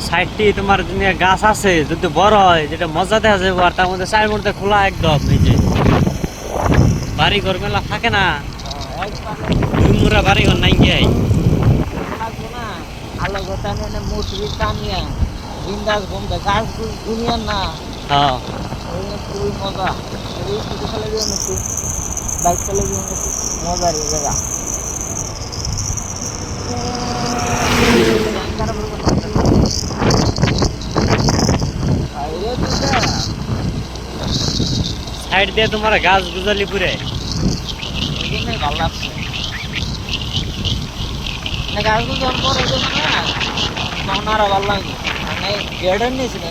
সাইডটি তোমার দুনিয়া গাছ আছে যদি বড় হয় যেটা মজা দেখা যাবে আর তার মধ্যে চায়ের মধ্যে খোলা একদম এই যে বাড়ি ঘর মেলা থাকে না ঝুমুরা বাড়ি ঘর নাই গিয়ে আলো গোটানো মুসরি টানিয়া বিন্দাস ঘুমতে গাছ ঘুমিয়ে না হ্যাঁ খুবই মজা এই শুধু খেলে দিয়ে নাকি বাইক চালে দিয়ে নাকি মজার এই জায়গা সাইড দিয়ে তোমার গাছ গুজালি পুরে ভালো লাগছে গাছগুলো যখন পরে তখন আরো ভালো লাগে মানে গেডের নিয়েছি না